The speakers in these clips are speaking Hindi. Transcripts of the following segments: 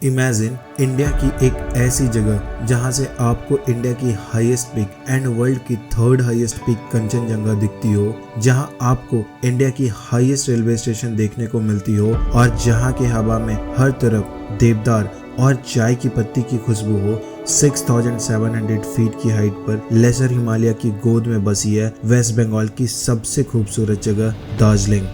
इमेजिन इंडिया की एक ऐसी जगह जहां से आपको इंडिया की हाईएस्ट पीक एंड वर्ल्ड की थर्ड हाईएस्ट पीक कंचनजंगा दिखती हो, जहां आपको इंडिया की हाईएस्ट रेलवे स्टेशन देखने को मिलती हो और जहां की हवा में हर तरफ देवदार और चाय की पत्ती की खुशबू हो। 6700 फीट की हाइट पर लेसर हिमालय की गोद में बसी है वेस्ट बंगाल की सबसे खूबसूरत जगह दार्जिलिंग।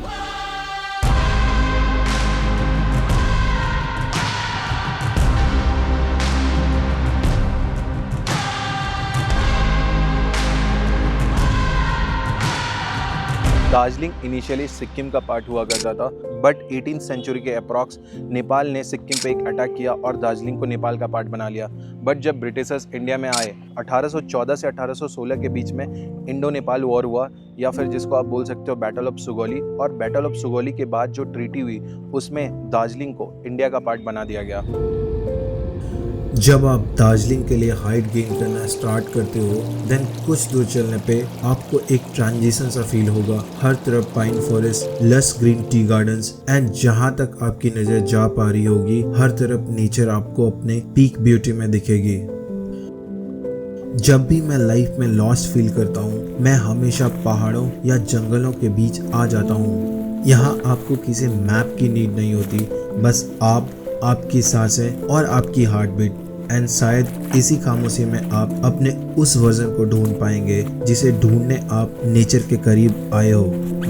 दार्जिलिंग इनिशियली सिक्किम का पार्ट हुआ करता था, बट 18th सेंचुरी के अप्रॉक्स नेपाल ने सिक्किम पे एक अटैक किया और दार्जिलिंग को नेपाल का पार्ट बना लिया। बट जब ब्रिटिशर्स इंडिया में आए 1814 से 1816 के बीच में इंडो नेपाल वॉर हुआ, या फिर जिसको आप बोल सकते हो बैटल ऑफ सुगौली। और बैटल ऑफ सुगौली के बाद जो ट्रीटी हुई उसमें दार्जिलिंग को इंडिया का पार्ट बना दिया गया। जब आप दार्जिलिंग के लिए हाइट गेन करना स्टार्ट करते हो, देन कुछ दूर चलने पे आपको एक ट्रांजिशन सा फील होगा। हर तरफ पाइन फॉरेस्ट, लस ग्रीन टी गार्डन्स एंड जहां तक आपकी नजर जा पा रही होगी, हर तरफ नेचर आपको अपने पीक ब्यूटी में दिखेगी। जब भी मैं लाइफ में लॉस्ट फील करता हूँ, मैं हमेशा पहाड़ों या जंगलों के बीच आ जाता हूँ। यहाँ आपको किसी मैप की नीड नहीं होती, बस आपकी सांसें और आपकी हार्ट बीट, एंड शायद इसी खामोशी में आप अपने उस वर्जन को ढूंढ पाएंगे जिसे ढूंढने आप नेचर के करीब आए हो।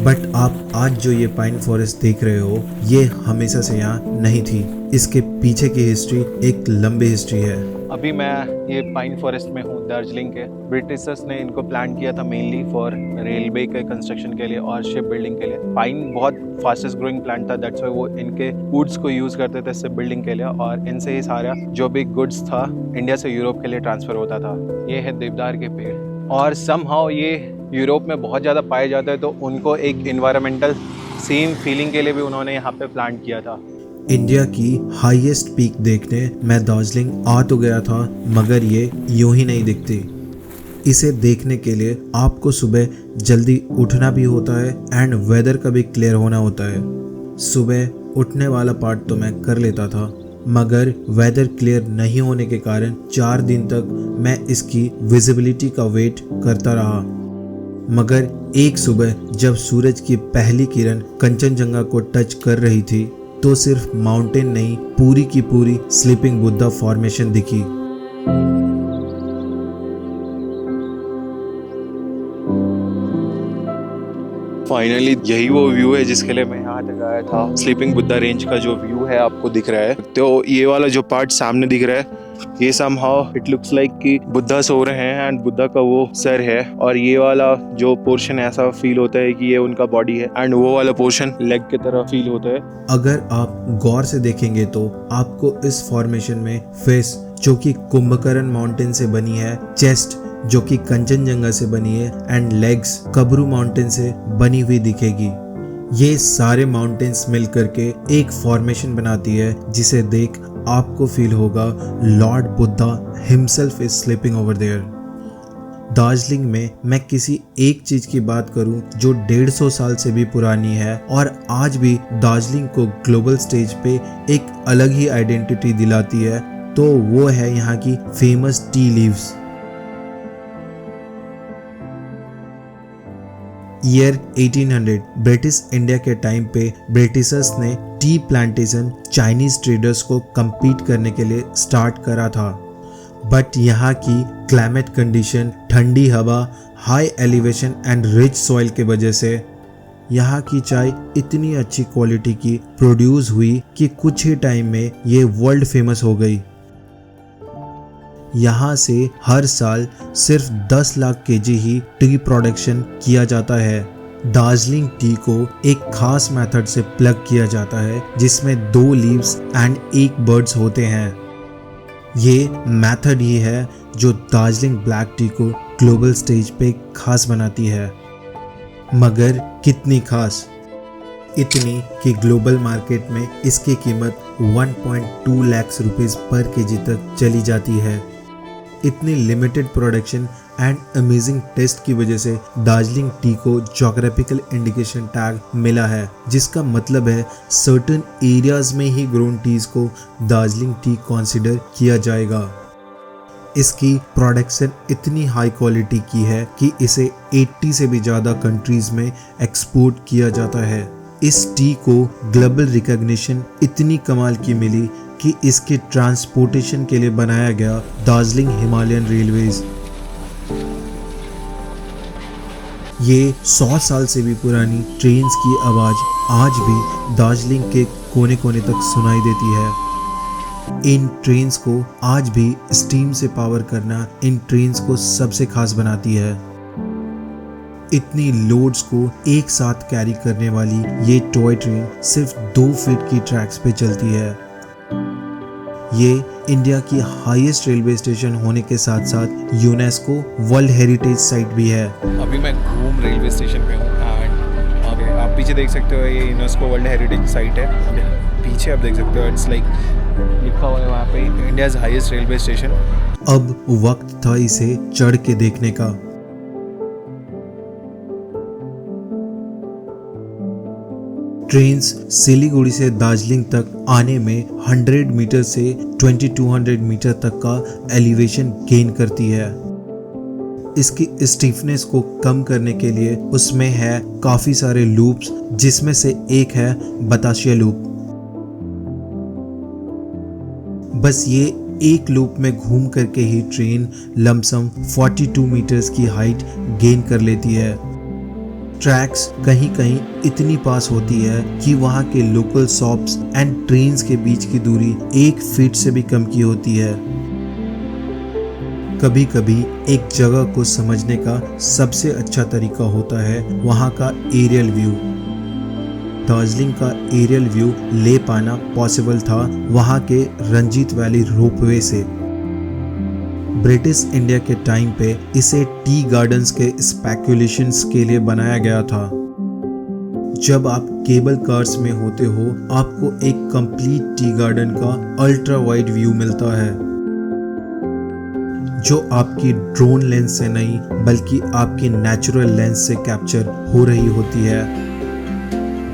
बट आप आज जो ये पाइन फॉरेस्ट देख रहे हो, ये हमेशा से यहाँ नहीं थी। इसके पीछे की हिस्ट्री एक लंबी हिस्ट्री है। अभी मैं ये पाइन फॉरेस्ट में हूँ दार्जिलिंग के। ब्रिटिशर्स ने इनको प्लान किया था मेनली फॉर रेलवे के कंस्ट्रक्शन के लिए और शिप बिल्डिंग के लिए। पाइन बहुत फास्टेस्ट ग्रोइंग प्लांट था, दैट्स व्हाई वो इनके वुड्स को यूज करते थे शिप बिल्डिंग के लिए, और इनसे ही सारा जो भी गुड्स था इंडिया से यूरोप के लिए ट्रांसफर होता था। ये है देवदार के पेड़, और समहाउ ये यूरोप में बहुत ज़्यादा पाए जाते हैं, तो उनको एक इन्वायरमेंटल सेम फीलिंग के लिए भी उन्होंने यहाँ पे प्लांट किया था। इंडिया की हाईएस्ट पीक देखने मैं दार्जिलिंग आ तो गया था, मगर ये यूं ही नहीं दिखती। इसे देखने के लिए आपको सुबह जल्दी उठना भी होता है एंड वेदर का भी क्लियर होना होता है। सुबह उठने वाला पार्ट तो मैं कर लेता था, मगर वेदर क्लियर नहीं होने के कारण 4 दिन तक मैं इसकी विजिबिलिटी का वेट करता रहा। मगर एक सुबह जब सूरज की पहली किरण कंचनजंगा को टच कर रही थी, तो सिर्फ माउंटेन नहीं, पूरी की पूरी स्लीपिंग बुद्धा फॉर्मेशन दिखी। फाइनली यही वो व्यू है जिसके लिए मैं यहाँ तक आया था। स्लीपिंग बुद्धा रेंज का जो व्यू है आपको दिख रहा है, तो ये वाला जो पार्ट सामने दिख रहा है, ये समहाउ इट लुक्स लाइक कि बुद्धा सो रहे हैं एंड बुद्धा का वो सर है, और ये वाला जो पोर्शन ऐसा फील होता है कि ये उनका बॉडी है, एंड वो वाला पोर्शन लेग की तरह फील होता है। अगर आप गौर से देखेंगे तो आपको इस फॉर्मेशन में फेस जो कि कुंभकर्ण माउंटेन से बनी है, चेस्ट जो कि कंचनजंगा से बनी है, एंड लेग्स कबरू माउंटेन से बनी हुई दिखेगी। ये सारे माउंटेन्स मिल करके एक फॉर्मेशन बनाती है जिसे देख आपको फील होगा lord Buddha himself is sleeping over there. Darjeeling में मैं किसी एक चीज की बात करूं जो 150 साल से भी पुरानी है और आज भी दार्जिलिंग को ग्लोबल स्टेज पे एक अलग ही आइडेंटिटी दिलाती है, तो वो है यहाँ की famous tea leaves. Year 1800 British India के टाइम पे ब्रिटिशर्स ने टी प्लांटेशन चाइनीज ट्रेडर्स को compete करने के लिए स्टार्ट करा था। बट यहाँ की क्लाइमेट कंडीशन, ठंडी हवा, high elevation and rich soil के वजह से यहाँ की चाय इतनी अच्छी क्वालिटी की प्रोड्यूस हुई कि कुछ ही टाइम में ये वर्ल्ड फेमस हो गई। यहाँ से हर साल सिर्फ 10 लाख केजी ही टी प्रोडक्शन किया जाता है। दार्जिलिंग टी को एक खास मेथड से प्लग किया जाता है जिसमें 2 लीव्स एंड 1 बर्ड्स होते हैं। ये मेथड ही है जो दार्जिलिंग ब्लैक टी को ग्लोबल स्टेज पे खास बनाती है। मगर कितनी खास? इतनी कि ग्लोबल मार्केट में इसकी कीमत 1.2 लाख रुपीस पर केजी तक चली जाती है। इतनी limited production and amazing taste की वजह से दार्जिलिंग टी को ज्योग्राफिकल इंडिकेशन टैग मिला है, जिसका मतलब है सर्टेन एरियाज में ही ग्रोन टीज को दार्जिलिंग टी कंसीडर किया जाएगा। इसकी प्रोडक्शन इतनी हाई क्वालिटी की है कि इसे 80 से भी ज़्यादा कंट्रीज में एक्सपोर्ट किया जाता है। इस टी को ग्लोबल रिकॉग्निशन इतनी कमाल की मिली कि इसके ट्रांसपोर्टेशन के लिए बनाया गया दार्जिलिंग हिमालयन रेलवेज। ये 100 साल से भी पुरानी ट्रेन्स की आवाज़ आज भी दार्जिलिंग के कोने कोने तक सुनाई देती है। इन ट्रेन्स को आज भी स्टीम से पावर करना इन ट्रेन्स को सबसे खास बनाती है। इतनी लोड्स को एक साथ कैरी करने वाली ये टॉय ट्रेन सिर्फ 2 फीट की ट्रैक्स पे चलती है। ये इंडिया की हाईएस्ट रेलवे स्टेशन होने के साथ साथ यूनेस्को वर्ल्ड हेरिटेज साइट भी है। अभी मैं घूम रेलवे स्टेशन पे हूँ एंड आप पीछे देख सकते हो ये यूनेस्को वर्ल्ड हेरिटेज साइट है। पीछे आप देख सकते हो इट्स लाइक लिखा हुआ है वहाँ पे इंडियाज हाईएस्ट रेलवे स्टेशन। अब वक्त था इसे चढ़ के देखने का। ट्रेन्स सिलीगुड़ी से दार्जिलिंग तक आने में 100 मीटर से 2200 मीटर तक का एलिवेशन गेन करती है। इसकी स्टीफनेस को कम करने के लिए उसमें है काफी सारे लूप्स, जिसमें से एक है बतासिया लूप। बस ये एक लूप में घूम करके ही ट्रेन लमसम 42 मीटर्स की हाइट गेन कर लेती है। ट्रैक्स कहीं कहीं इतनी पास होती है कि वहाँ के लोकल शॉप्स एंड ट्रेन्स के बीच की दूरी 1 फीट से भी कम की होती है। कभी कभी एक जगह को समझने का सबसे अच्छा तरीका होता है वहाँ का एरियल व्यू। दार्जिलिंग का एरियल व्यू ले पाना पॉसिबल था वहाँ के रंजीत वैली रोपवे से। ब्रिटिश इंडिया के टाइम पे इसे टी गार्डन्स के स्पेकुलेशंस के लिए बनाया गया था। जब आप केबल कार्स में होते हो आपको एक कंप्लीट टी गार्डन का अल्ट्रा वाइड व्यू मिलता है, जो आपकी ड्रोन लेंस से नहीं बल्कि आपकी नेचुरल लेंस से कैप्चर हो रही होती है।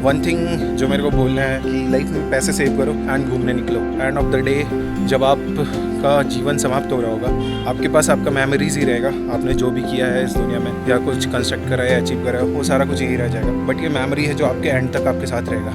वन थिंग जो मेरे को बोलना है कि लाइफ में पैसे सेव करो एंड घूमने निकलो। एंड ऑफ द डे जब आपका जीवन समाप्त हो रहा होगा आपके पास आपका मेमोरीज ही रहेगा। आपने जो भी किया है इस दुनिया में या कुछ कंस्ट्रक्ट करा है, अचीव करा है, वो सारा कुछ यही रह जाएगा। बट ये मेमोरी है जो आपके एंड तक आपके साथ रहेगा।